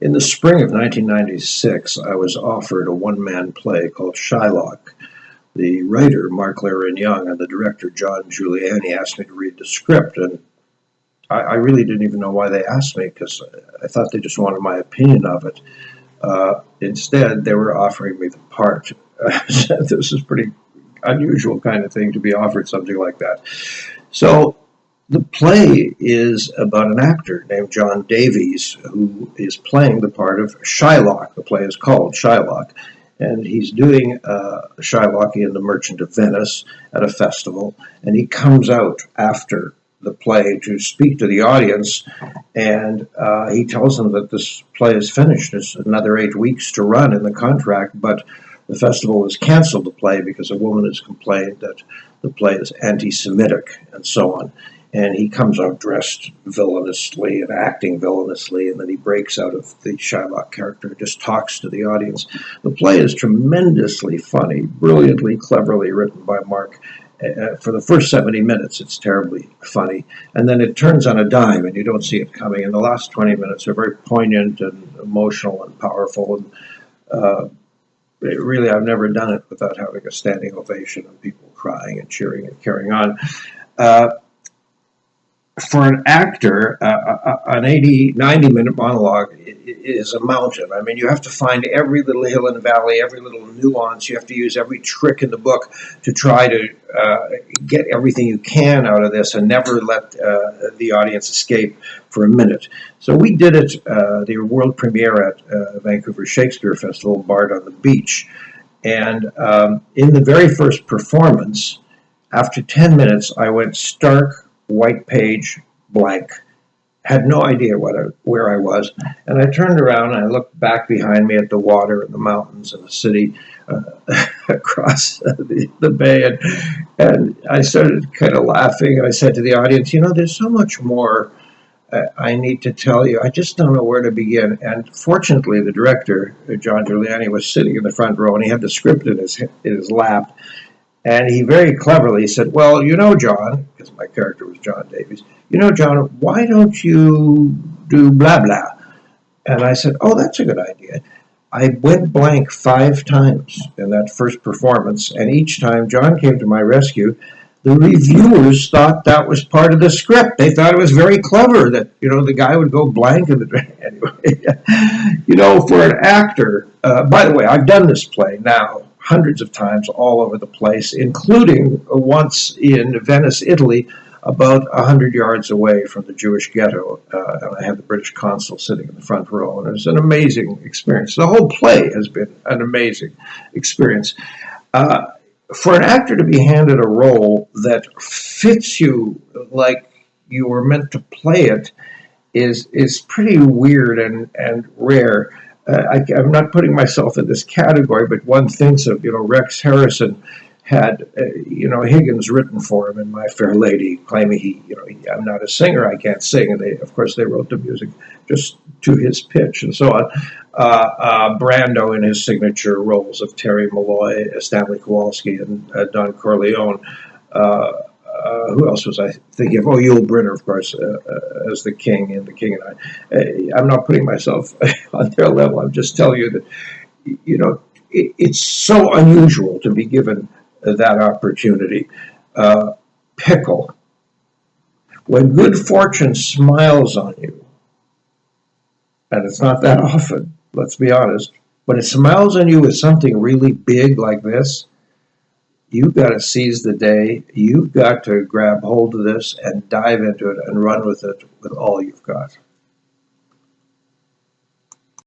In the spring of 1996, I was offered a one-man play called Shylock. The writer, Mark LEIREN-YOUNG, and the director, John Giuliani, asked me to read the script, and I really didn't even know why they asked me, because I thought they just wanted my opinion of it. Instead, they were offering me the part. This is pretty unusual kind of thing to be offered something like that. So the play is about an actor named John Davies who is playing the part of Shylock. The play is called Shylock, and he's doing Shylock in The Merchant of Venice at a festival, and he comes out after the play to speak to the audience, and he tells them that this play is finished. There's another 8 weeks to run in the contract, but the festival has canceled the play because a woman has complained that the play is anti-Semitic and so on. And he comes out dressed villainously and acting villainously, and then he breaks out of the Shylock character, just talks to the audience. The play is tremendously funny, brilliantly, cleverly written by Mark. For the first 70 minutes, it's terribly funny, and then it turns on a dime, and you don't see it coming. And the last 20 minutes are very poignant and emotional and powerful, and really, I've never done it without having a standing ovation and people crying and cheering and carrying on. For an actor, an 80, 90-minute monologue is a mountain. I mean, you have to find every little hill and valley, every little nuance. You have to use every trick in the book to try to get everything you can out of this and never let the audience escape for a minute. So we did it, the world premiere at Vancouver Shakespeare Festival, Bard on the Beach. And in the very first performance, after 10 minutes, I went stark white page, blank, had no idea where I was, and I turned around and I looked back behind me at the water and the mountains and the city across the bay, and I started kind of laughing, and I said to the audience, you know, there's so much more I need to tell you. I just don't know where to begin. And fortunately, the director, John Giuliani, was sitting in the front row, and he had the script in his lap. And he very cleverly said, well, you know, John, because my character was John Davies, you know, John, why don't you do blah, blah? And I said, oh, that's a good idea. I went blank 5 times in that first performance, and each time John came to my rescue. The reviewers thought that was part of the script. They thought it was very clever that, you know, the guy would go blank. Anyway, you know, for an actor, by the way, I've done this play now hundreds of times all over the place, including once in Venice, Italy, about 100 yards away from the Jewish ghetto. And I had the British consul sitting in the front row, and it was an amazing experience. The whole play has been an amazing experience. For an actor to be handed a role that fits you like you were meant to play it is pretty weird and rare. I'm not putting myself in this category, but one thinks of, you know, Rex Harrison had, you know, Higgins written for him in My Fair Lady, claiming I'm not a singer, I can't sing. And of course, they wrote the music just to his pitch and so on. Brando in his signature roles of Terry Malloy, Stanley Kowalski, and Don Corleone. Who else was I thinking of? Oh, Yul Brynner, of course, as the King in The King and I. I'm not putting myself on their level. I'm just telling you that, you know, it's so unusual to be given that opportunity. Pickle. When good fortune smiles on you, and it's not that often, let's be honest, when it smiles on you with something really big like this, you've got to seize the day. You've got to grab hold of this and dive into it and run with it with all you've got.